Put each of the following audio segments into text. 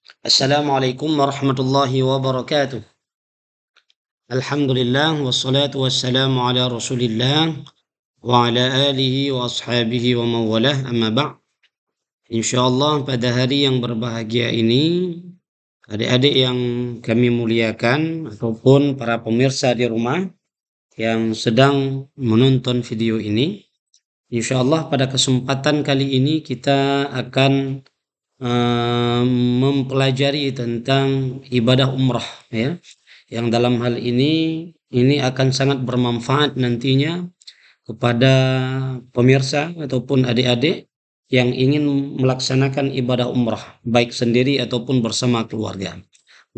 Assalamualaikum warahmatullahi wabarakatuh. Alhamdulillah wassalatu wassalamu ala Rasulillah wa ala alihi wa ashabihi wa mawalah amma ba'. Insyaallah pada hari yang berbahagia ini, adik-adik yang kami muliakan ataupun para pemirsa di rumah yang sedang menonton video ini, insyaallah pada kesempatan kali ini kita akan mempelajari tentang ibadah umrah, ya, yang dalam hal ini akan sangat bermanfaat nantinya kepada pemirsa ataupun adik-adik yang ingin melaksanakan ibadah umrah baik sendiri ataupun bersama keluarga.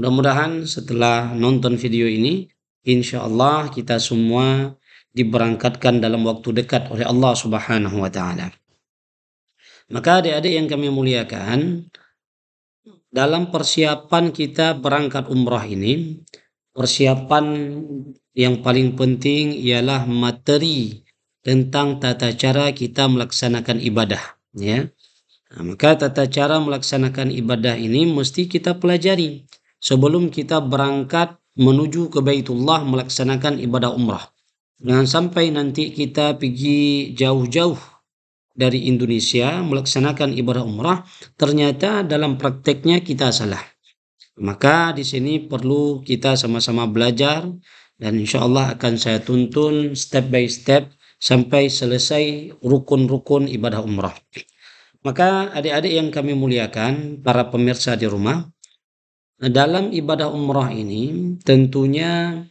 Mudah-mudahan setelah nonton video ini, insya Allah kita semua diberangkatkan dalam waktu dekat oleh Allah Subhanahu wa Ta'ala. Maka adik-adik yang kami muliakan, dalam persiapan kita berangkat umrah ini, persiapan yang paling penting ialah materi tentang tata cara kita melaksanakan ibadah, ya. Maka tata cara melaksanakan ibadah ini mesti kita pelajari sebelum kita berangkat menuju ke Baitullah melaksanakan ibadah umrah. Jangan sampai nanti kita pergi jauh-jauh dari Indonesia melaksanakan ibadah umrah, ternyata dalam prakteknya kita salah. Maka di sini perlu kita sama-sama belajar dan insya Allah akan saya tuntun step by step sampai selesai rukun-rukun ibadah umrah. Maka adik-adik yang kami muliakan, para pemirsa di rumah, dalam ibadah umrah ini tentunya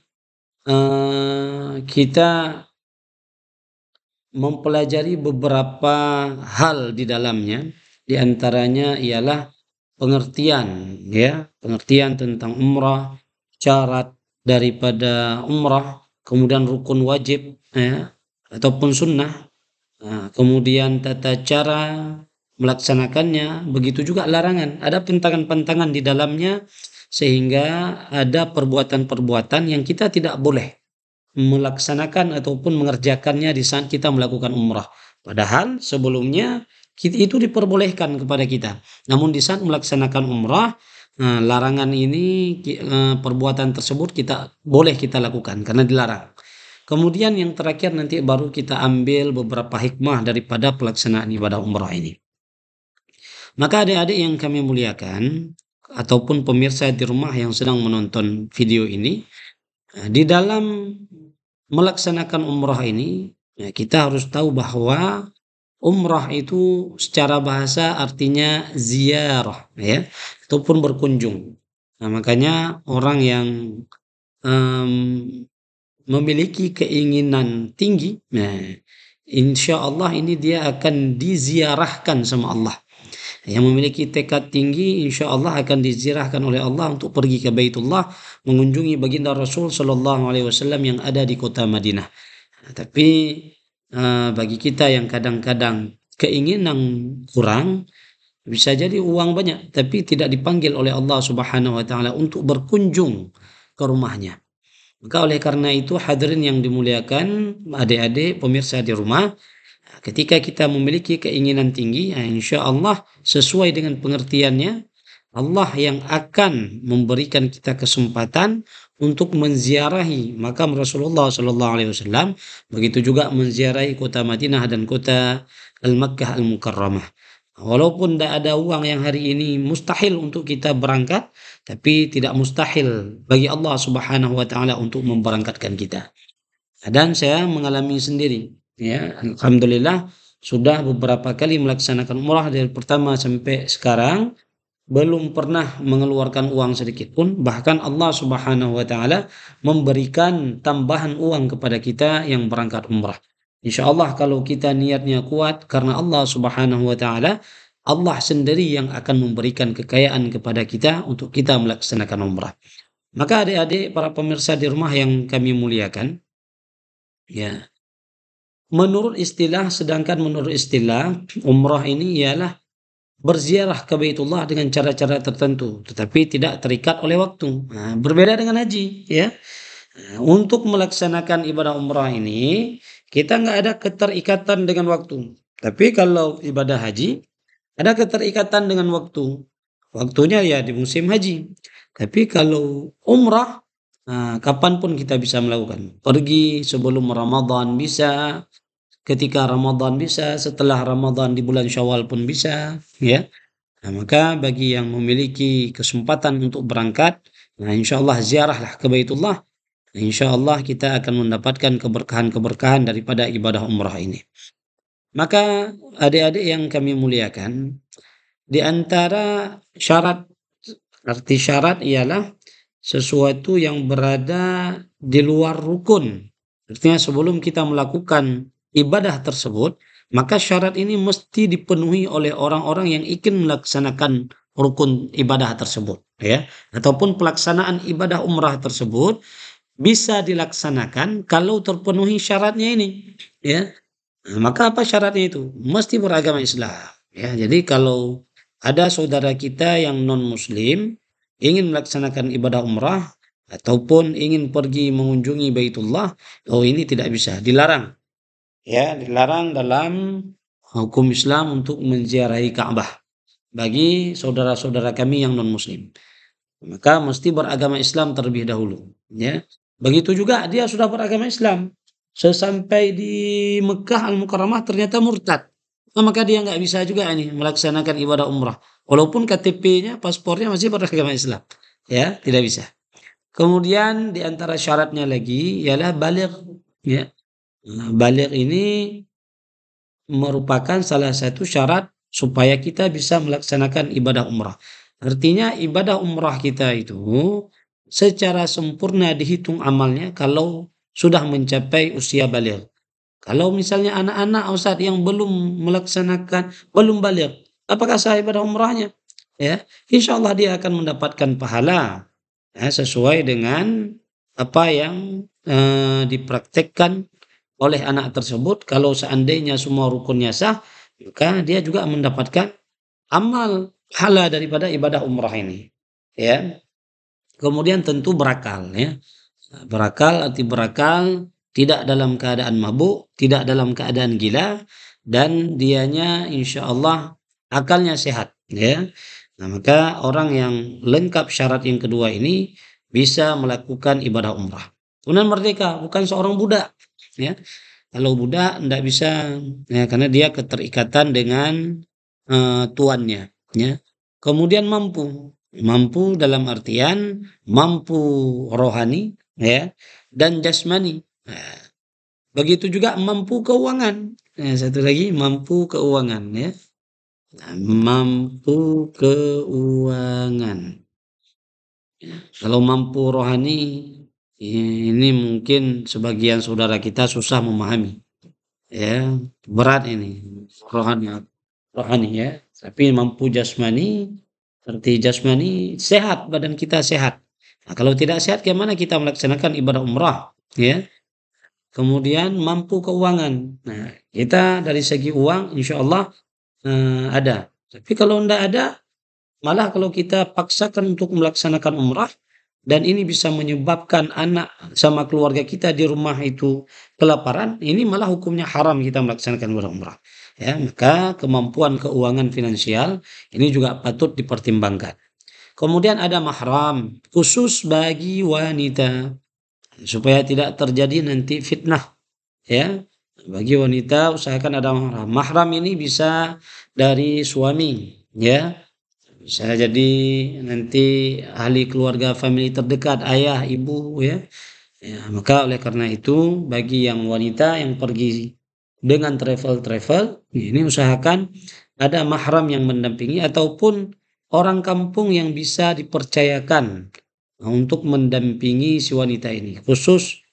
kita mempelajari beberapa hal di dalamnya, di antaranya ialah pengertian, ya, pengertian tentang umrah, syarat daripada umrah, kemudian rukun wajib, ya, ataupun sunnah, kemudian tata cara melaksanakannya, begitu juga larangan. Ada pantangan-pantangan di dalamnya sehingga ada perbuatan-perbuatan yang kita tidak boleh melaksanakan ataupun mengerjakannya di saat kita melakukan umrah. Padahal sebelumnya itu diperbolehkan kepada kita. Namun di saat melaksanakan umrah, larangan ini, perbuatan tersebut boleh kita lakukan karena dilarang. Kemudian yang terakhir nanti baru kita ambil beberapa hikmah daripada pelaksanaan ibadah umrah ini. Maka adik-adik yang kami muliakan ataupun pemirsa di rumah yang sedang menonton video ini, di dalam melaksanakan umrah ini, ya, kita harus tahu bahwa umrah itu secara bahasa artinya ziarah, ya, ataupun berkunjung. Nah, makanya orang yang um, memiliki keinginan tinggi, nah, insya Allah ini dia akan diziarahkan sama Allah. Yang memiliki tekad tinggi insya Allah akan diziarahkan oleh Allah untuk pergi ke Baitullah mengunjungi baginda Rasul Shallallahu Alaihi Wasallam yang ada di kota Madinah. Tapi bagi kita yang kadang-kadang keinginan kurang, bisa jadi uang banyak tapi tidak dipanggil oleh Allah Subhanahu Wa Taala untuk berkunjung ke rumahnya. Maka oleh karena itu hadirin yang dimuliakan adik-adik pemirsa di rumah, ketika kita memiliki keinginan tinggi, insya Allah sesuai dengan pengertiannya, Allah yang akan memberikan kita kesempatan untuk menziarahi makam Rasulullah Sallallahu Alaihi Wasallam, begitu juga menziarahi kota Madinah dan kota Al-Makkah Al-Mukarramah. Walaupun tidak ada uang yang hari ini mustahil untuk kita berangkat, tapi tidak mustahil bagi Allah Subhanahu Wa Taala untuk memberangkatkan kita. Dan saya mengalami sendiri, ya, alhamdulillah sudah beberapa kali melaksanakan umrah dari pertama sampai sekarang belum pernah mengeluarkan uang sedikit pun, bahkan Allah Subhanahu wa taala memberikan tambahan uang kepada kita yang berangkat umrah. Insyaallah kalau kita niatnya kuat karena Allah Subhanahu wa taala, Allah sendiri yang akan memberikan kekayaan kepada kita untuk kita melaksanakan umrah. Maka adik-adik para pemirsa di rumah yang kami muliakan, ya, sedangkan menurut istilah, umrah ini ialah berziarah ke Baitullah dengan cara-cara tertentu, tetapi tidak terikat oleh waktu. Nah, berbeda dengan haji, ya. Untuk melaksanakan ibadah umrah ini, kita nggak ada keterikatan dengan waktu. Tapi kalau ibadah haji, ada keterikatan dengan waktu. waktunya ya di musim haji. Tapi kalau umrah, kapan pun kita bisa melakukan. Pergi sebelum Ramadan bisa, ketika Ramadan bisa, setelah Ramadan di bulan Syawal pun bisa, ya. Nah, maka bagi yang memiliki kesempatan untuk berangkat, nah insyaallah ziarahlah ke Baitullah. Insyaallah kita akan mendapatkan keberkahan-keberkahan daripada ibadah umrah ini. Maka adik-adik yang kami muliakan, di antara syarat, arti syarat ialah sesuatu yang berada di luar rukun. Artinya sebelum kita melakukan ibadah tersebut, maka syarat ini mesti dipenuhi oleh orang-orang yang ingin melaksanakan rukun ibadah tersebut, ya. Ataupun pelaksanaan ibadah umrah tersebut bisa dilaksanakan kalau terpenuhi syaratnya ini, ya. Maka apa syaratnya itu? Mesti beragama Islam, ya. Jadi kalau ada saudara kita yang non muslim ingin melaksanakan ibadah umrah ataupun ingin pergi mengunjungi Baitullah, oh ini tidak bisa, dilarang. Ya, dilarang dalam hukum Islam untuk menziarahi Ka'bah bagi saudara-saudara kami yang non muslim. Maka mesti beragama Islam terlebih dahulu, ya. Begitu juga dia sudah beragama Islam, sesampai di Mekah Al-Mukarramah ternyata murtad. Maka dia nggak bisa juga ini melaksanakan ibadah umrah. Walaupun KTP-nya, paspornya masih beragama Islam. Ya, tidak bisa. Kemudian di antara syaratnya lagi ialah baligh, ya. Nah, baligh ini merupakan salah satu syarat supaya kita bisa melaksanakan ibadah umrah. Artinya ibadah umrah kita itu secara sempurna dihitung amalnya kalau sudah mencapai usia baligh. Kalau misalnya anak-anak Ustaz yang belum baligh, apakah sah ibadah umrahnya? Ya, insyaallah dia akan mendapatkan pahala, ya, sesuai dengan apa yang dipraktekkan oleh anak tersebut. Kalau seandainya semua rukunnya sah, maka dia juga mendapatkan amal pahala daripada ibadah umrah ini, ya. Kemudian tentu berakal, ya. Berakal, arti berakal tidak dalam keadaan mabuk, tidak dalam keadaan gila, dan dianya insya Allah akalnya sehat, ya. Nah, maka orang yang lengkap syarat yang kedua ini bisa melakukan ibadah umrah. Kemudian merdeka, bukan seorang budak, ya. Kalau budak ndak bisa, ya, karena dia keterikatan dengan tuannya, ya. Kemudian mampu, mampu dalam artian mampu rohani, ya, dan jasmani. Nah, begitu juga mampu keuangan. Nah, satu lagi mampu keuangan, ya. Nah, mampu keuangan. Kalau mampu rohani, ini mungkin sebagian saudara kita susah memahami, ya. Berat ini rohani, rohani, ya. Tapi mampu jasmani, arti jasmani sehat, badan kita sehat. Nah, kalau tidak sehat gimana kita melaksanakan ibadah umrah, ya. Kemudian mampu keuangan. Nah, kita dari segi uang insya Allah ada. Tapi kalau tidak ada, malah kalau kita paksakan untuk melaksanakan umrah dan ini bisa menyebabkan anak sama keluarga kita di rumah itu kelaparan, ini malah hukumnya haram kita melaksanakan ibadah umrah. Ya, maka kemampuan keuangan finansial ini juga patut dipertimbangkan. Kemudian ada mahram khusus bagi wanita supaya tidak terjadi nanti fitnah, ya. Bagi wanita usahakan ada mahram. Mahram ini bisa dari suami, ya. Bisa jadi nanti ahli keluarga famili terdekat, ayah, ibu, ya. Ya, maka oleh karena itu bagi yang wanita yang pergi dengan travel, ini usahakan ada mahram yang mendampingi ataupun orang kampung yang bisa dipercayakan untuk mendampingi si wanita ini, khusus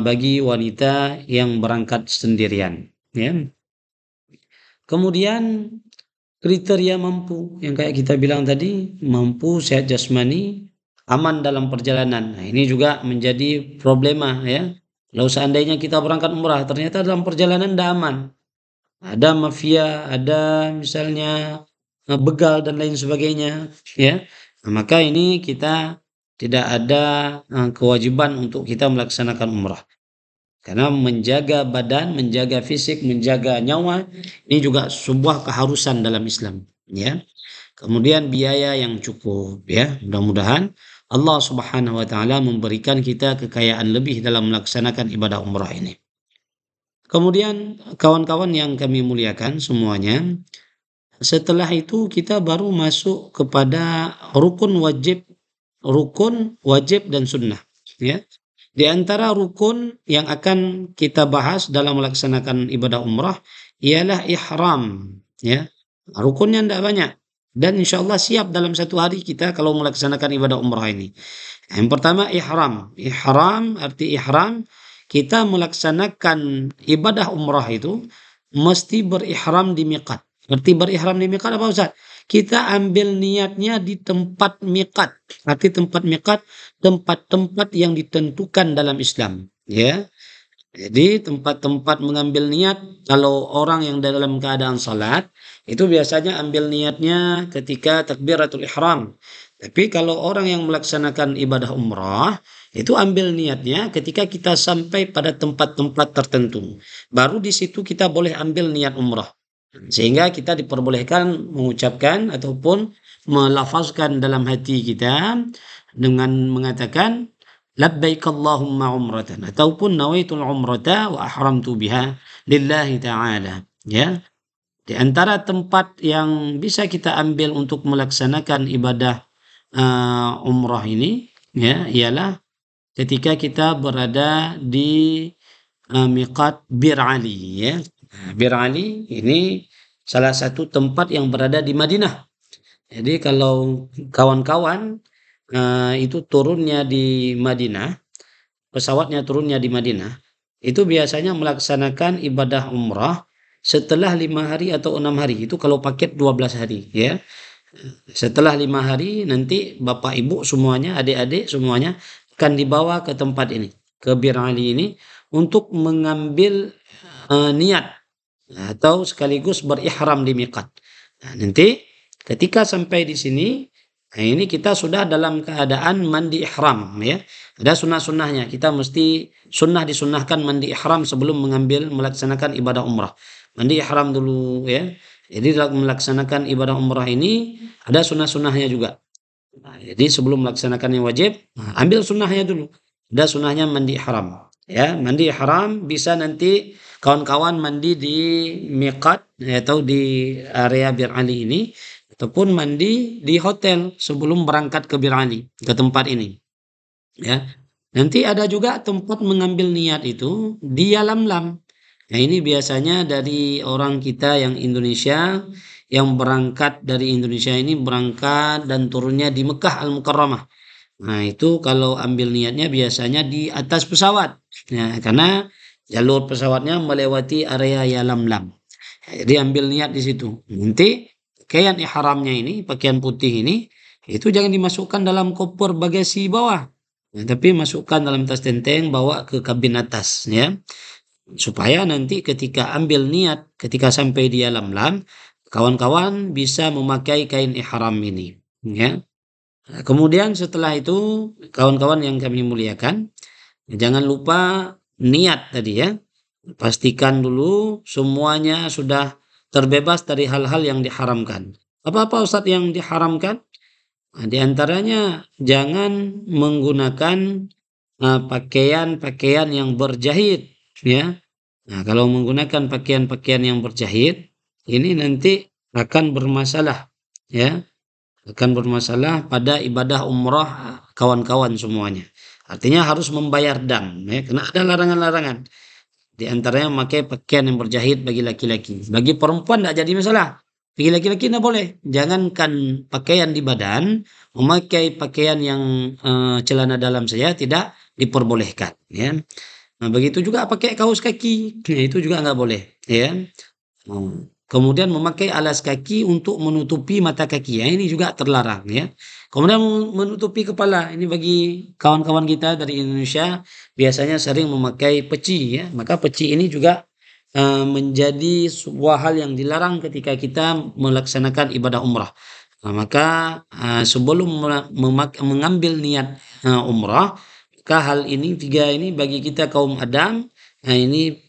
bagi wanita yang berangkat sendirian, ya. Kemudian kriteria mampu yang kayak kita bilang tadi, mampu, sehat jasmani, aman dalam perjalanan. Nah, ini juga menjadi problema, ya. Kalau seandainya kita berangkat umrah ternyata dalam perjalanan tidak aman, ada mafia, ada misalnya begal dan lain sebagainya, ya. Nah, maka ini kita tidak ada kewajiban untuk kita melaksanakan umrah. Karena menjaga badan, menjaga fisik, menjaga nyawa ini juga sebuah keharusan dalam Islam, ya. kemudian biaya yang cukup ya. Mudah-mudahan Allah Subhanahu wa taala memberikan kita kekayaan lebih dalam melaksanakan ibadah umrah ini. Kemudian kawan-kawan yang kami muliakan semuanya, setelah itu kita baru masuk kepada rukun wajib dan sunnah ya. Di antara rukun yang akan kita bahas dalam melaksanakan ibadah umrah ialah ihram ya. Rukunnya tidak banyak dan insya Allah siap dalam satu hari kita kalau melaksanakan ibadah umrah ini. Yang pertama ihram. Ihram arti ihram kita melaksanakan ibadah umrah itu mesti berihram di miqat. Arti berihram di miqat apa Ustaz? Kita ambil niatnya di tempat miqat. Arti tempat miqat tempat-tempat yang ditentukan dalam Islam, ya. Jadi tempat-tempat mengambil niat kalau orang yang dalam keadaan salat itu biasanya ambil niatnya ketika takbiratul ihram. Tapi kalau orang yang melaksanakan ibadah umrah itu ambil niatnya ketika kita sampai pada tempat-tempat tertentu. Baru di situ kita boleh ambil niat umrah. Sehingga kita diperbolehkan mengucapkan ataupun melafazkan dalam hati kita dengan mengatakan labbaik Allahumma umratan ataupun nawaitul umrata wa ahramtu biha lillahi ta'ala ya. Di antara tempat yang bisa kita ambil untuk melaksanakan ibadah umrah ini ya ialah ketika kita berada di miqat Bir Ali ya. Bir Ali ini salah satu tempat yang berada di Madinah. Jadi kalau kawan-kawan itu turunnya di Madinah, pesawatnya turunnya di Madinah, itu biasanya melaksanakan ibadah umrah setelah 5 hari atau 6 hari. Itu kalau paket 12 hari ya. Setelah 5 hari nanti bapak ibu semuanya, adik-adik semuanya akan dibawa ke tempat ini, ke Bir Ali ini untuk mengambil niat atau sekaligus berihram di miqat. Nah, nanti ketika sampai di sini, nah ini kita sudah dalam keadaan mandi ihram ya. Ada sunnah-sunnahnya. Kita mesti disunnahkan mandi ihram sebelum melaksanakan ibadah umrah. Mandi ihram dulu ya. Jadi dalam melaksanakan ibadah umrah ini ada sunnah-sunnahnya juga. Nah, jadi sebelum melaksanakan yang wajib, ambil sunnahnya dulu. Ada sunnahnya mandi ihram. Ya, mandi ihram bisa nanti kawan-kawan mandi di miqat atau di area Bir Ali ini ataupun mandi di hotel sebelum berangkat ke Bir Ali, ke tempat ini. Ya. Nanti ada juga tempat mengambil niat itu di Yalamlam. Nah, ini biasanya dari orang kita yang Indonesia yang berangkat dari Indonesia ini berangkat dan turunnya di Mekah Al-Mukarramah. Nah, itu kalau ambil niatnya biasanya di atas pesawat. Nah, karena jalur pesawatnya melewati area Yalamlam. Jadi ambil niat di situ. Nanti pakaian ihramnya ini, pakaian putih ini, itu jangan dimasukkan dalam koper bagasi bawah. Nah, tapi masukkan dalam tas tenteng, bawa ke kabin atas ya. Supaya nanti ketika ambil niat, ketika sampai di Yalamlam, kawan-kawan bisa memakai kain ihram ini ya. Nah, kemudian setelah itu kawan-kawan yang kami muliakan, jangan lupa niat tadi ya. Pastikan dulu semuanya sudah terbebas dari hal-hal yang diharamkan. Apa-apa Ustadz yang diharamkan? Nah, di antaranya jangan menggunakan pakaian-pakaian yang berjahit ya. Nah, kalau menggunakan pakaian-pakaian yang berjahit ini nanti akan bermasalah ya. Akan bermasalah pada ibadah umrah kawan-kawan semuanya. Artinya harus membayar dam ya, karena ada larangan-larangan. Di antaranya memakai pakaian yang berjahit bagi laki-laki. Bagi perempuan tidak jadi masalah. Bagi laki-laki tidak boleh. Jangankan pakaian di badan, memakai pakaian yang celana dalam saja tidak diperbolehkan. Ya. Nah, begitu juga pakai kaos kaki, nah, itu juga nggak boleh. Ya. Kemudian memakai alas kaki untuk menutupi mata kaki, ya ini juga terlarang ya. Kemudian menutupi kepala, ini bagi kawan-kawan kita dari Indonesia biasanya sering memakai peci ya. Maka peci ini juga menjadi sebuah hal yang dilarang ketika kita melaksanakan ibadah umrah. Nah, maka sebelum mengambil niat umrah, maka hal ini tiga ini bagi kita kaum Adam, nah ini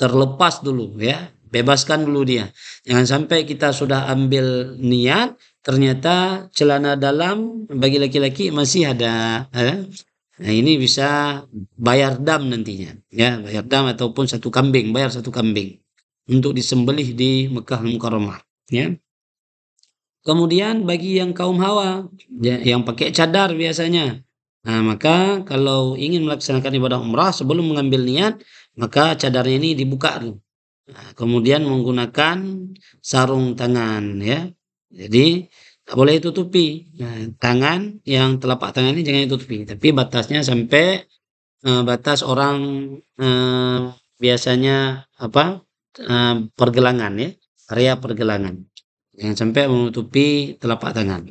terlepas dulu ya. bebaskan dulu dia. Jangan sampai kita sudah ambil niat, ternyata celana dalam bagi laki-laki masih ada. Nah, ini bisa bayar dam nantinya, ya, bayar dam ataupun satu kambing, bayar satu kambing untuk disembelih di Mekah Mukarramah, ya. Kemudian bagi yang kaum Hawa, ya, yang pakai cadar biasanya. Nah, maka kalau ingin melaksanakan ibadah umrah sebelum mengambil niat, maka cadarnya ini dibuka dulu. Nah, kemudian menggunakan sarung tangan, ya. Jadi tak boleh tutupi. Nah, tangan yang telapak tangan ini jangan ditutupi, tapi batasnya sampai batas orang eh, biasanya apa pergelangan, ya, area pergelangan. Jangan sampai menutupi telapak tangan.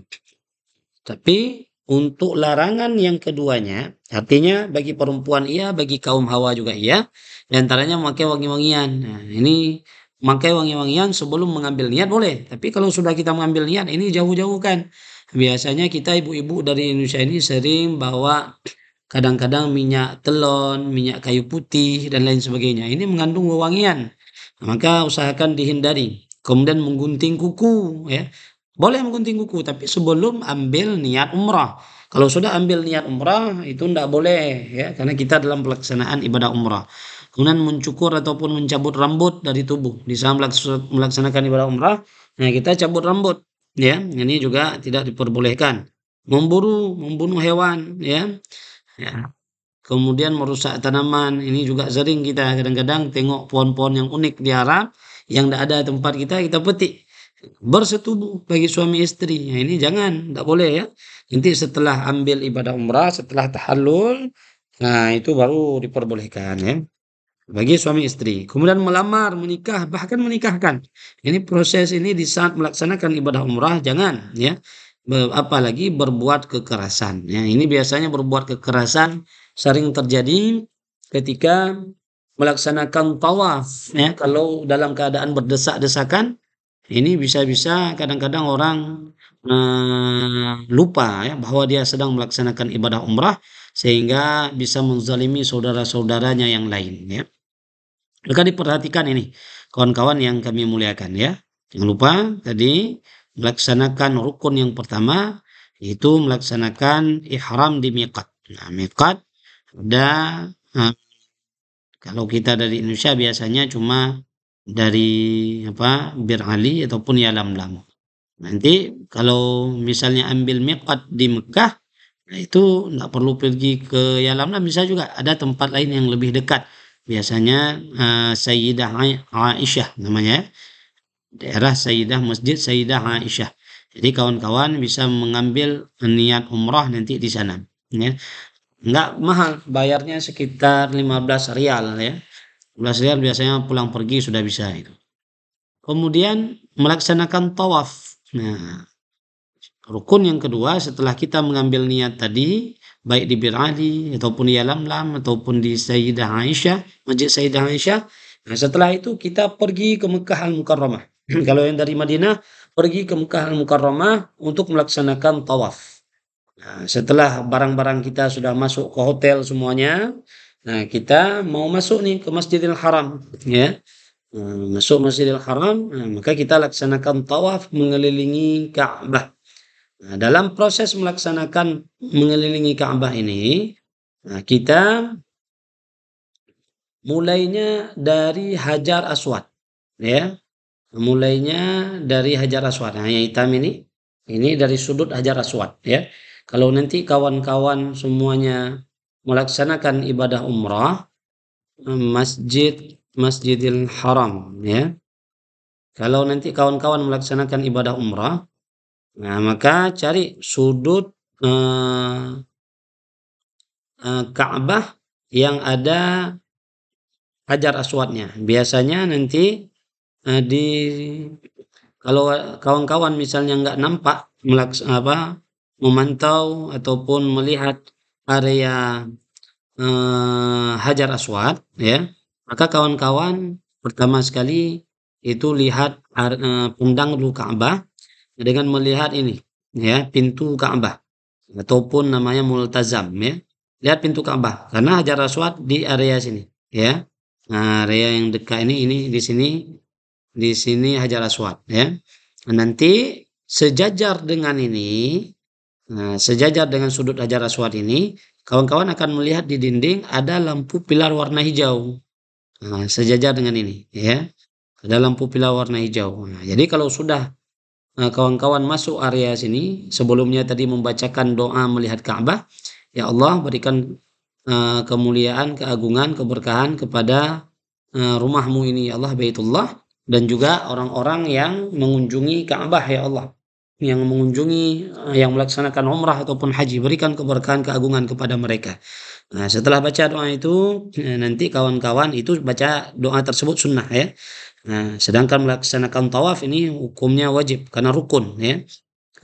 Tapi untuk larangan yang keduanya, artinya bagi perempuan iya, bagi kaum Hawa juga iya, di antaranya memakai wangi-wangian. Nah, ini memakai wangi-wangian sebelum mengambil niat boleh, tapi kalau sudah kita mengambil niat ini jauh-jauh kan. Biasanya kita ibu-ibu dari Indonesia ini sering bawa kadang-kadang minyak telon, minyak kayu putih dan lain sebagainya. Ini mengandung wewangian. Maka usahakan dihindari. Kemudian menggunting kuku, ya. Boleh menggunting kuku, tapi sebelum ambil niat umrah. Kalau sudah ambil niat umrah, itu tidak boleh, ya, karena kita dalam pelaksanaan ibadah umrah. Kemudian mencukur ataupun mencabut rambut dari tubuh. Di saat melaksanakan ibadah umrah, nah kita cabut rambut, ya. Ini juga tidak diperbolehkan. Membunuh hewan, ya. Ya. Kemudian merusak tanaman, ini juga sering kita kadang-kadang tengok pohon-pohon yang unik di Arab, yang tidak ada tempat kita petik. Bersetubuh bagi suami istri. Nah, ini jangan, tidak boleh, ya. Nanti setelah ambil ibadah umrah, setelah tahallul, nah itu baru diperbolehkan, ya. Bagi suami istri. Kemudian melamar, menikah, bahkan menikahkan. Ini proses ini di saat melaksanakan ibadah umrah, jangan, ya. Apalagi berbuat kekerasan. Ya, ini biasanya berbuat kekerasan sering terjadi ketika melaksanakan tawaf, ya. Kalau dalam keadaan berdesak-desakan, ini bisa-bisa kadang-kadang orang lupa, ya, bahwa dia sedang melaksanakan ibadah umrah sehingga bisa menzalimi saudara-saudaranya yang lain, ya. Maka diperhatikan ini, kawan-kawan yang kami muliakan, ya. Jangan lupa tadi melaksanakan rukun yang pertama, yaitu melaksanakan ihram di miqat. Nah, miqat ada, kalau kita dari Indonesia biasanya cuma dari Bir Ali ataupun Yalamlam. Nanti kalau misalnya ambil miqat di Mekah, nah itu nggak perlu pergi ke Yalamlam, bisa juga ada tempat lain yang lebih dekat. Biasanya Sayyidah Aisyah namanya, daerah Sayyidah Masjid Sayyidah Aisyah. Jadi kawan-kawan bisa mengambil niat umrah nanti di sana, ya. Nggak mahal, bayarnya sekitar 15 rial, ya. 15 rial biasanya pulang pergi sudah bisa itu. Kemudian melaksanakan tawaf. Nah, rukun yang kedua setelah kita mengambil niat tadi, baik di Bir Ali ataupun di Yalamlam ataupun di Sayyidah Aisyah, Masjid Sayyidah Aisyah. Nah, setelah itu kita pergi ke Mekah Al-Mukarramah. Kalau yang dari Madinah, pergi ke Mekah Al-Mukarramah untuk melaksanakan tawaf. Nah, setelah barang-barang kita sudah masuk ke hotel semuanya, nah kita mau masuk nih ke Masjidil Haram, ya. Masuk Masjidil Haram, nah, maka kita laksanakan tawaf mengelilingi Ka'bah. Nah, dalam proses melaksanakan mengelilingi Ka'bah ini, nah, kita mulainya dari Hajar Aswad, ya. Mulainya dari Hajar Aswad. Nah, yang hitam ini dari sudut Hajar Aswad, ya. Kalau nanti kawan-kawan semuanya melaksanakan ibadah umrah, Masjidil Haram, ya. Kalau nanti kawan-kawan melaksanakan ibadah umrah, nah maka cari sudut Ka'bah yang ada Hajar Aswadnya. Biasanya nanti di kalau kawan-kawan misalnya nggak nampak memantau ataupun melihat area Hajar Aswad, ya, maka kawan-kawan pertama sekali itu lihat pandang dulu Ka'bah dengan melihat ini, ya, pintu Ka'bah ataupun namanya multazam, ya. Lihat pintu Ka'bah karena Hajar Aswad di area sini, ya. Nah, area yang dekat ini di sini di sini Hajar Aswad ya. Nanti sejajar dengan ini, sejajar dengan sudut Hajar Aswad ini, kawan-kawan akan melihat di dinding ada lampu pilar warna hijau. Sejajar dengan ini ya. Ada lampu pilar warna hijau. Jadi kalau sudah kawan-kawan masuk area sini, sebelumnya tadi membacakan doa melihat Ka'bah, ya Allah berikan kemuliaan, keagungan, keberkahan kepada rumahmu ini ya Allah, Baitullah, dan juga orang-orang yang mengunjungi Ka'bah ya Allah, yang mengunjungi, yang melaksanakan umrah ataupun haji, berikan keberkahan, keagungan kepada mereka. Nah, setelah baca doa itu, nanti kawan-kawan itu baca doa tersebut sunnah ya. Nah, sedangkan melaksanakan tawaf ini hukumnya wajib karena rukun ya.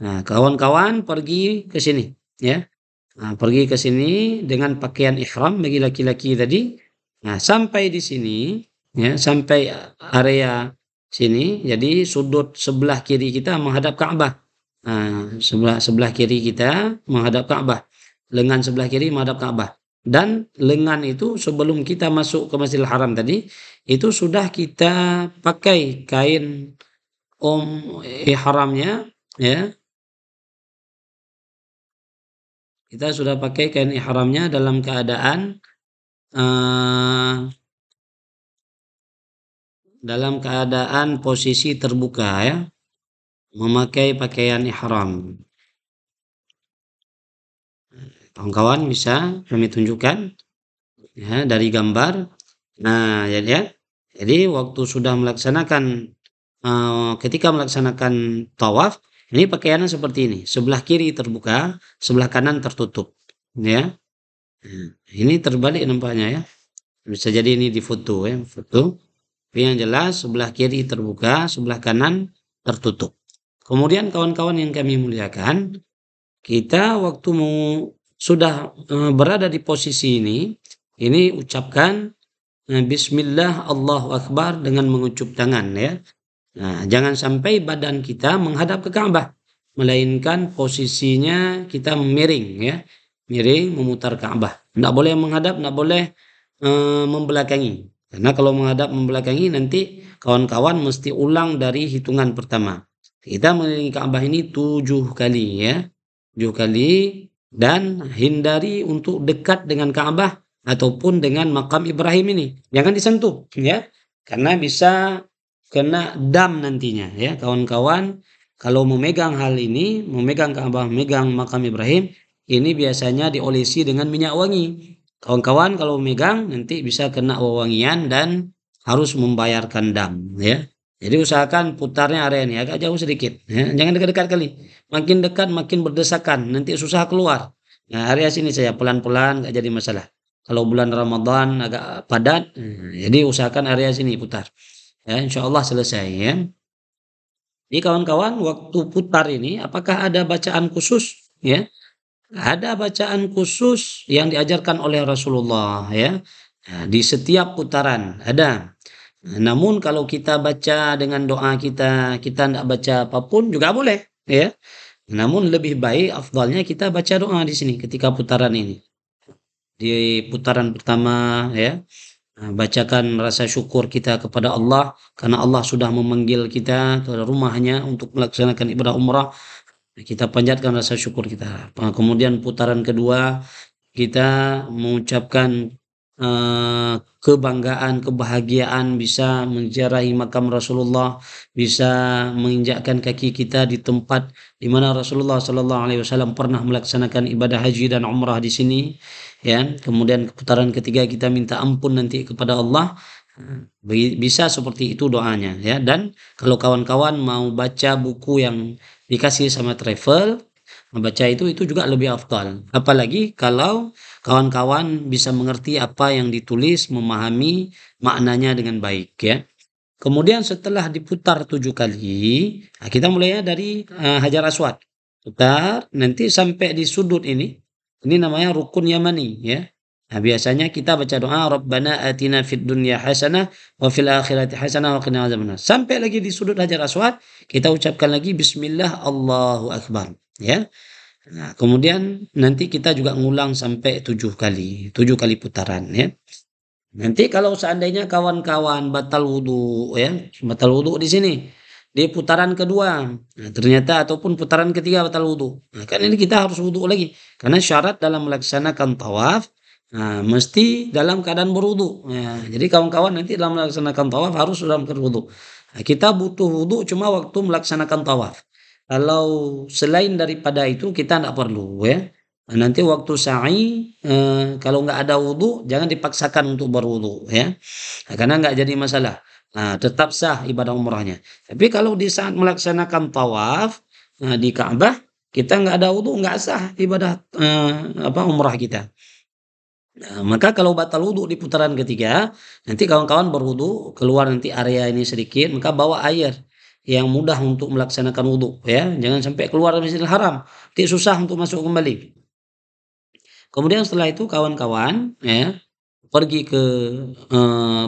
Nah, kawan-kawan pergi ke sini ya. Pergi ke sini dengan pakaian ihram bagi laki-laki tadi. Nah, sampai di sini ya, sampai area sini, jadi sudut sebelah kiri kita menghadap Ka'bah. Sebelah sebelah kiri kita menghadap Ka'bah. Lengan sebelah kiri menghadap Ka'bah. Dan lengan itu sebelum kita masuk ke Masjidil Haram tadi, itu sudah kita pakai kain ihramnya ya. Kita sudah pakai kain ihramnya dalam keadaan posisi terbuka ya, memakai pakaian ihram. Kawan-kawan bisa kami tunjukkan ya dari gambar. Nah, ya. Jadi waktu sudah melaksanakan ketika melaksanakan tawaf, ini pakaiannya seperti ini. Sebelah kiri terbuka, sebelah kanan tertutup. Ya. Ini terbalik nampaknya ya. Bisa jadi ini di foto ya, foto. Tapi yang jelas sebelah kiri terbuka, sebelah kanan tertutup. Kemudian kawan-kawan yang kami muliakan, kita waktu sudah berada di posisi ini ucapkan Bismillah Allahu Akbar dengan mengucup tangan ya. Nah, jangan sampai badan kita menghadap ke Ka'bah, melainkan posisinya kita miring ya, miring memutar Ka'bah. Tidak boleh menghadap, tidak boleh membelakangi. Karena kalau menghadap membelakangi nanti kawan-kawan mesti ulang dari hitungan pertama. Kita mengelilingi Ka'bah ini 7 kali ya, 7 kali, dan hindari untuk dekat dengan Ka'bah ataupun dengan makam Ibrahim ini. Jangan disentuh ya, karena bisa kena dam nantinya ya kawan-kawan. Kalau memegang hal ini, memegang Ka'bah, memegang makam Ibrahim, ini biasanya diolesi dengan minyak wangi. Kawan-kawan kalau memegang nanti bisa kena wewangian dan harus membayarkan dam ya. Jadi usahakan putarnya area ini agak jauh sedikit ya. Jangan dekat-dekat kali. Makin dekat makin berdesakan, nanti susah keluar. Nah, area sini saya pelan-pelan nggak jadi masalah. Kalau bulan Ramadan agak padat, jadi usahakan area sini putar. Ya, insya Allah selesai ya. Jadi kawan-kawan waktu putar ini apakah ada bacaan khusus ya? Ada bacaan khusus yang diajarkan oleh Rasulullah ya. Nah, di setiap putaran ada. Namun kalau kita baca dengan doa kita tidak baca apapun juga boleh ya. Namun lebih baik afdalnya kita baca doa di sini ketika putaran ini. Di putaran pertama ya, bacakan rasa syukur kita kepada Allah karena Allah sudah memanggil kita ke rumahnya untuk melaksanakan ibadah umrah. Kita panjatkan rasa syukur kita. Kemudian putaran kedua kita mengucapkan kebanggaan, kebahagiaan bisa menziarahi makam Rasulullah, bisa menginjakkan kaki kita di tempat di mana Rasulullah Sallallahu Alaihi Wasallam pernah melaksanakan ibadah haji dan umrah di sini. Ya, kemudian putaran ketiga kita minta ampun nanti kepada Allah. Bisa seperti itu doanya ya. Dan kalau kawan-kawan mau baca buku yang dikasih sama travel, membaca itu juga lebih afdal. Apalagi kalau kawan-kawan bisa mengerti apa yang ditulis, memahami maknanya dengan baik ya. Kemudian setelah diputar 7 kali, kita mulainya dari Hajar Aswad. Putar nanti sampai di sudut ini. Ini namanya rukun Yamani ya. Nah, biasanya kita baca doa Rabbana atina fid dunya hasanah wa fil akhirati hasanah wa qina adzabannar. Sampai lagi di sudut Hajar Aswad, kita ucapkan lagi bismillah Allahu akbar ya. Nah, kemudian nanti kita juga ngulang sampai 7 kali, 7 kali putaran ya. Nanti kalau seandainya kawan-kawan batal wudu ya, batal wudu di sini, di putaran kedua, nah ternyata ataupun putaran ketiga batal wudu. Nah, kan ini kita harus wudu lagi. Karena syarat dalam melaksanakan tawaf, nah, mesti dalam keadaan berwudu. Nah, jadi kawan-kawan nanti dalam melaksanakan tawaf harus dalam keadaan wudu. Nah, kita butuh wudu cuma waktu melaksanakan tawaf. Kalau selain daripada itu kita tidak perlu ya. Nah, nanti waktu sa'i, kalau nggak ada wudu jangan dipaksakan untuk berwudu ya, nah, karena nggak jadi masalah. Nah, tetap sah ibadah umrahnya. Tapi kalau di saat melaksanakan tawaf, di Ka'bah, kita nggak ada wudu, nggak sah ibadah, umrah kita. Nah, maka kalau batal wudu di putaran ketiga, nanti kawan-kawan berwudu, keluar nanti area ini sedikit, maka bawa air yang mudah untuk melaksanakan wudu ya, jangan sampai keluar dari Masjidil Haram, nanti susah untuk masuk kembali. Kemudian setelah itu kawan-kawan ya, pergi ke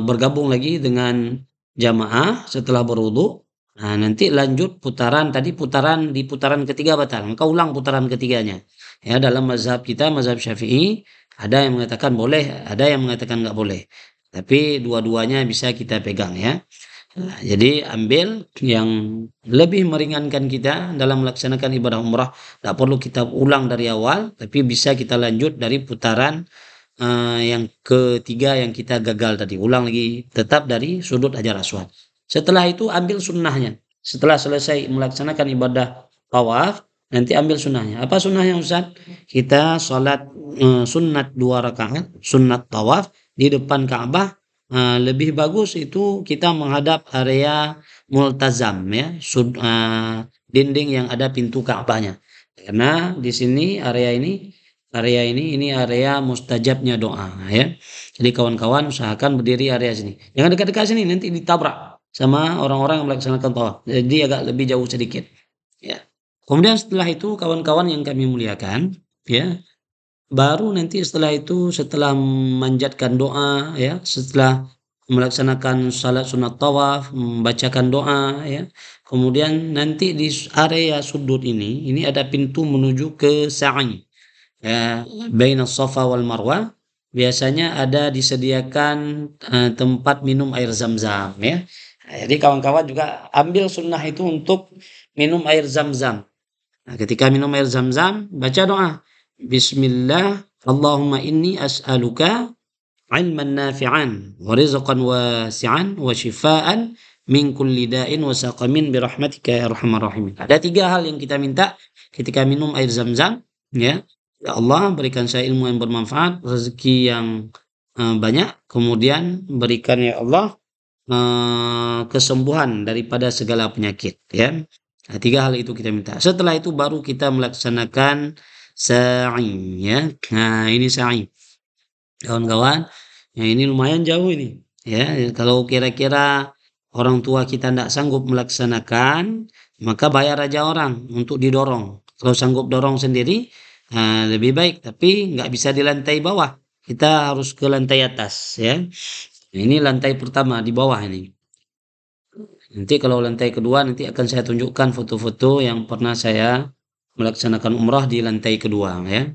bergabung lagi dengan jamaah setelah berwudu. Nah, nanti lanjut putaran tadi di putaran ketiga batal, maka ulang putaran ketiganya. Ya, dalam mazhab kita, mazhab Syafi'i, ada yang mengatakan boleh, ada yang mengatakan nggak boleh. Tapi dua-duanya bisa kita pegang ya. Nah, jadi ambil yang lebih meringankan kita dalam melaksanakan ibadah umrah. Tidak perlu kita ulang dari awal, tapi bisa kita lanjut dari putaran yang ketiga yang kita gagal tadi. Ulang lagi tetap dari sudut Hajar Aswad. Setelah itu ambil sunnahnya. Setelah selesai melaksanakan ibadah tawaf, nanti ambil sunnahnya. Apa sunnahnya Ustaz? Kita sholat sunat 2 rakaat, sunat tawaf di depan Ka'bah. Lebih bagus itu kita menghadap area multazam ya, dinding yang ada pintu Ka'bahnya. Karena di sini ini area mustajabnya doa ya. Jadi kawan-kawan usahakan berdiri area sini. Jangan dekat-dekat sini nanti ditabrak sama orang-orang yang melaksanakan tawaf. Jadi agak lebih jauh sedikit. Ya. Kemudian setelah itu kawan-kawan yang kami muliakan ya, baru nanti setelah itu setelah memanjatkan doa ya, setelah melaksanakan salat sunat tawaf, membacakan doa ya. Kemudian nanti di area sudut ini ada pintu menuju ke sa'i. Ya, baina Safa wal Marwah biasanya ada disediakan tempat minum air Zam-Zam ya. Nah, jadi kawan-kawan juga ambil sunnah itu untuk minum air Zam-Zam. Nah, ketika minum air Zam-Zam, baca doa. Bismillah, Allahumma inni as'aluka ilman nafi'an wa rizqan wasi'an wa shifaan min kulli da'in wa saqamin birahmatika ya arhamar rahimin. Ada 3 hal yang kita minta ketika minum air Zam-Zam ya. Ya Allah, berikan saya ilmu yang bermanfaat, rezeki yang banyak, kemudian berikan ya Allah kesembuhan daripada segala penyakit ya. Nah, 3 hal itu kita minta. Setelah itu baru kita melaksanakan sa'i ya. Nah, ini sa'i. Kawan-kawan, ya ini lumayan jauh ini ya. Kalau kira-kira orang tua kita tidak sanggup melaksanakan, maka bayar aja orang untuk didorong. Kalau sanggup dorong sendiri, lebih baik, tapi nggak bisa di lantai bawah. Kita harus ke lantai atas ya. Ini lantai pertama di bawah ini. Nanti kalau lantai kedua nanti akan saya tunjukkan foto-foto yang pernah saya melaksanakan umrah di lantai kedua ya.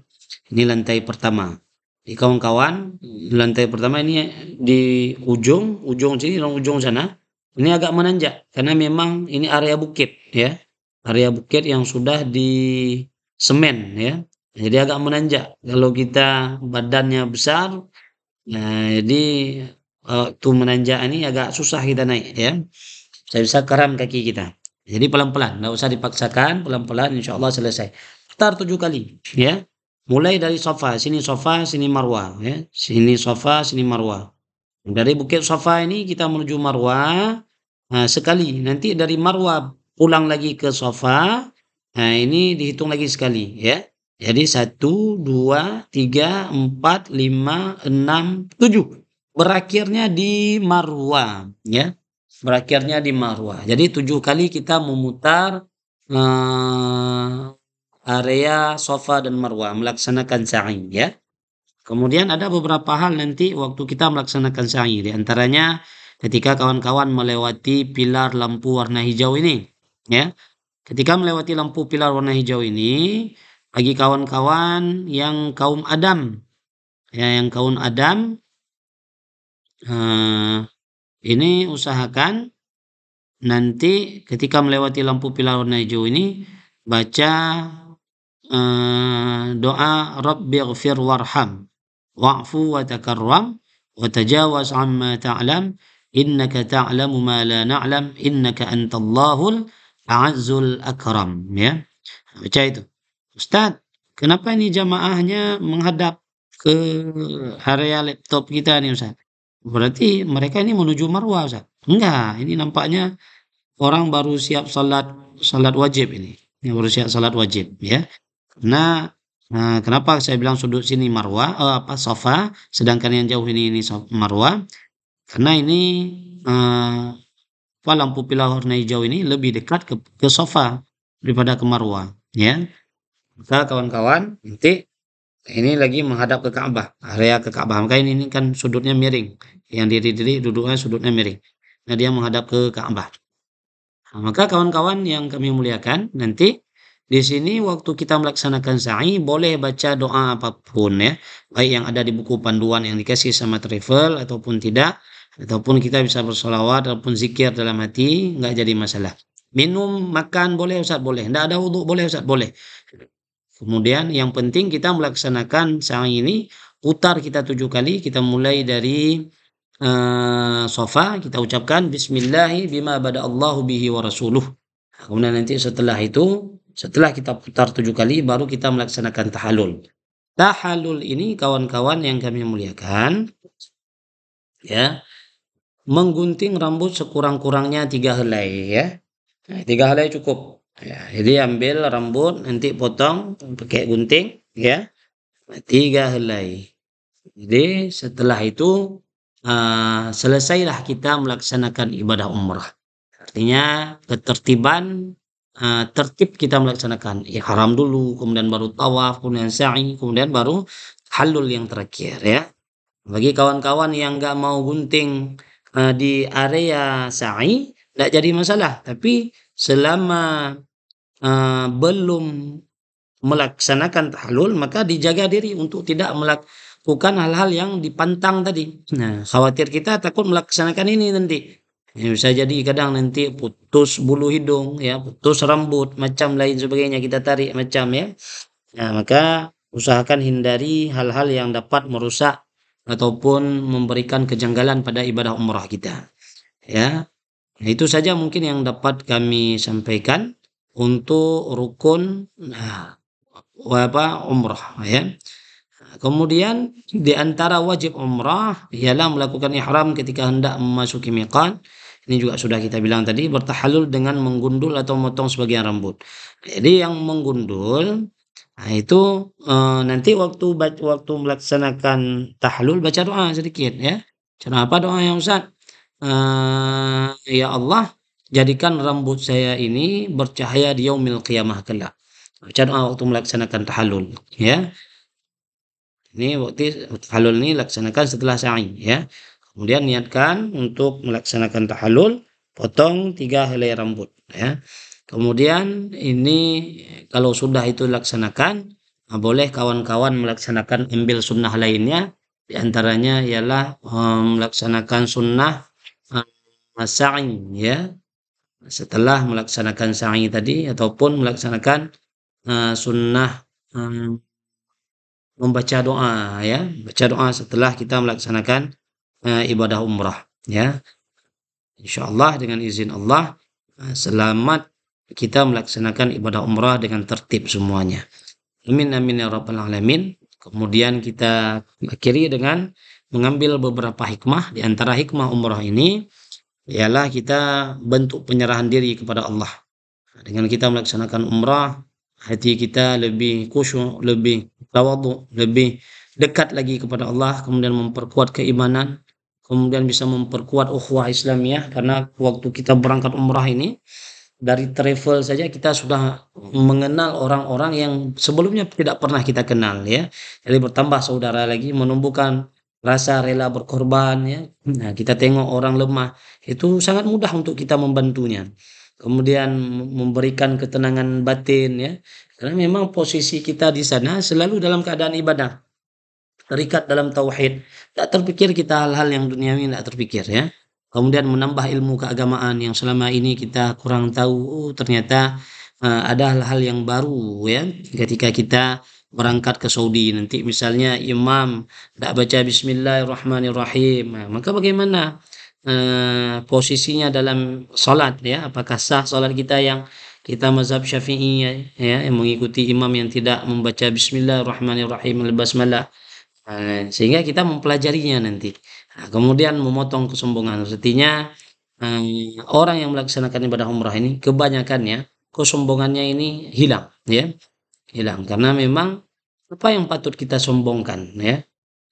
Ini lantai pertama. Di kawan-kawan, lantai pertama ini di ujung sini dan ujung sana. Ini agak menanjak karena memang ini area bukit ya. Area bukit yang sudah di semen ya. Jadi agak menanjak. Kalau kita badannya besar, jadi waktu menanjak ini agak susah kita naik ya. Saya bisa keram kaki kita. Jadi pelan-pelan, nggak usah dipaksakan, pelan-pelan insya Allah selesai. Putar 7 kali ya. Mulai dari Safa, sini Marwah ya. Sini Safa, sini Marwah. Dari Bukit Safa ini kita menuju Marwah. Nah, sekali. Nanti dari Marwah pulang lagi ke Safa. Nah, ini dihitung lagi sekali ya. Jadi 1, 2, 3, 4, 5, 6, 7. Berakhirnya di Marwah ya. Berakhirnya di Marwah. Jadi 7 kali kita memutar area Safa dan Marwah melaksanakan sa'i ya. Kemudian ada beberapa hal nanti waktu kita melaksanakan sa'i, di antaranya ketika kawan-kawan melewati pilar lampu warna hijau ini ya. Ketika melewati lampu pilar warna hijau ini, bagi kawan-kawan yang kaum Adam ya, yang kaum Adam eee, ini usahakan nanti ketika melewati lampu pilar warna hijau ini baca, doa Rabbighfir warham wa'fu wa takarram wa tajawaz 'amma ta'lam innaka ta'lamu ma la na'lam innaka antallahul a'azzul akram, ya. Baca itu. Ustaz, kenapa ini jamaahnya menghadap ke area laptop kita nih Ustaz? Berarti mereka ini menuju marwah Ustaz? Enggak, ini nampaknya orang baru siap salat wajib ini. Yang baru siap salat wajib, ya. Karena, kenapa saya bilang sudut sini marwah, Safa, sedangkan yang jauh ini marwah, karena ini, eee, lampu pilar warna hijau ini lebih dekat ke Safa daripada ke marwah, ya. Maka kawan-kawan nanti ini lagi menghadap ke Ka'bah, area ke Ka'bah, maka ini kan sudutnya miring, yang diri duduknya sudutnya miring. Nah, dia menghadap ke Ka'bah. Nah, maka kawan-kawan yang kami muliakan, nanti di sini waktu kita melaksanakan sa'i boleh baca doa apapun ya, baik yang ada di buku panduan yang dikasih sama travel ataupun tidak, ataupun kita bisa bersolawat ataupun zikir dalam hati, nggak jadi masalah. Minum, makan boleh Ustaz, boleh. Nggak ada wudhu boleh Ustaz, boleh. Kemudian yang penting kita melaksanakan sa'i ini, putar kita 7 kali, kita mulai dari Shafa, kita ucapkan bismillahi bima bada'allahu bihi wa rasuluh. Kemudian nanti setelah itu, setelah kita putar 7 kali, baru kita melaksanakan tahallul. Tahallul ini kawan-kawan yang kami muliakan, ya, menggunting rambut sekurang-kurangnya 3 helai ya. Nah, 3 helai cukup. Ya, jadi ambil rambut nanti potong pakai gunting ya. 3 helai. Jadi setelah itu selesailah kita melaksanakan ibadah umrah. Artinya ketertiban, tertib kita melaksanakan ihram dulu, kemudian baru tawaf, kemudian sa'i, kemudian baru tahallul yang terakhir ya. Bagi kawan-kawan yang nggak mau gunting di area sa'i, nggak jadi masalah. Tapi selama belum melaksanakan tahallul, maka dijaga diri untuk tidak melakukan hal-hal yang dipantang tadi. Nah, khawatir kita takut melaksanakan ini nanti. Ya, bisa jadi kadang nanti putus bulu hidung, ya, putus rambut, macam lain sebagainya kita tarik macam ya. Nah, maka usahakan hindari hal-hal yang dapat merusak ataupun memberikan kejanggalan pada ibadah umrah kita. Ya, nah, itu saja mungkin yang dapat kami sampaikan untuk rukun umrah ya. Kemudian di antara wajib umrah ialah melakukan ihram ketika hendak memasuki miqat. Ini juga sudah kita bilang tadi, bertahallul dengan menggundul atau memotong sebagian rambut. Jadi yang menggundul, nah itu nanti waktu melaksanakan tahallul baca doa sedikit ya. Cara apa doa yang Ustaz? Ya Allah, jadikan rambut saya ini bercahaya di yaumil qiyamah kelak. Baca doa waktu melaksanakan tahallul ya. Ini waktu tahallul ini laksanakan setelah sa'i ya. Kemudian niatkan untuk melaksanakan tahallul, potong 3 helai rambut ya. Kemudian ini kalau sudah itu dilaksanakan, boleh kawan-kawan melaksanakan ambil sunnah lainnya. Di antaranya ialah melaksanakan sunnah sa'i ya. Setelah melaksanakan sa'i tadi ataupun melaksanakan sunnah membaca doa ya, baca doa setelah kita melaksanakan ibadah umrah ya. Insyaallah dengan izin Allah selamat kita melaksanakan ibadah umrah dengan tertib semuanya. Amin amin ya rabbal alamin. Kemudian kita akhiri dengan mengambil beberapa hikmah. Di antara hikmah umrah ini ialah kita bentuk penyerahan diri kepada Allah. Dengan kita melaksanakan umrah, hati kita lebih khusyuk, lebih tawadhu, lebih dekat lagi kepada Allah, kemudian memperkuat keimanan, kemudian bisa memperkuat ukhuwah Islamiyah, karena waktu kita berangkat umrah ini dari travel saja kita sudah mengenal orang-orang yang sebelumnya tidak pernah kita kenal ya. Jadi bertambah saudara lagi, menumbuhkan rasa rela berkorban ya. Nah, kita tengok orang lemah, itu sangat mudah untuk kita membantunya. Kemudian memberikan ketenangan batin ya. Karena memang posisi kita di sana selalu dalam keadaan ibadah. terikat dalam tauhid, tak terpikir kita hal-hal yang duniawi, tak terpikir ya. Kemudian menambah ilmu keagamaan yang selama ini kita kurang tahu, oh ternyata, ada hal-hal yang baru ya, ketika kita berangkat ke Saudi nanti misalnya imam tak baca bismillahirrahmanirrahim, maka bagaimana, posisinya dalam salat ya, apakah sah salat kita yang kita mazhab Syafi'i ya, yang mengikuti imam yang tidak membaca bismillahirrahmanirrahim, al-basmalah. Sehingga kita mempelajarinya nanti. Kemudian memotong kesombongan. Artinya, orang yang melaksanakan ibadah umrah ini kebanyakannya kesombongannya ini hilang, ya, hilang. Karena memang apa yang patut kita sombongkan, ya.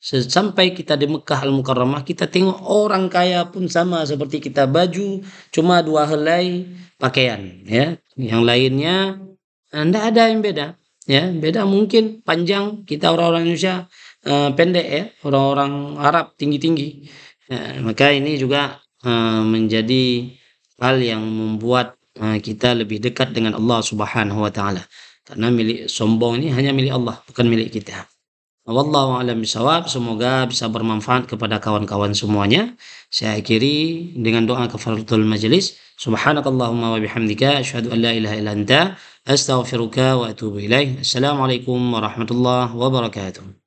Sampai kita di Mekkah Al-Mukarramah, kita tengok orang kaya pun sama seperti kita, baju cuma 2 helai pakaian, ya. Yang lainnya, ndak ada yang beda, ya. Beda mungkin panjang, kita orang-orang Indonesia, pendek ya, orang-orang Arab tinggi-tinggi. Maka ini juga, menjadi hal yang membuat, kita lebih dekat dengan Allah Subhanahu wa taala. Karena sombong ini hanya milik Allah, bukan milik kita. Wallahu a'lam bishawab. Semoga bisa bermanfaat kepada kawan-kawan semuanya. Saya akhiri dengan doa kafaratul majelis. Subhanakallahumma wa bihamdika asyhadu an la ilaha illa anta astaghfiruka wa atubu ilaik. Assalamualaikum warahmatullahi wabarakatuh.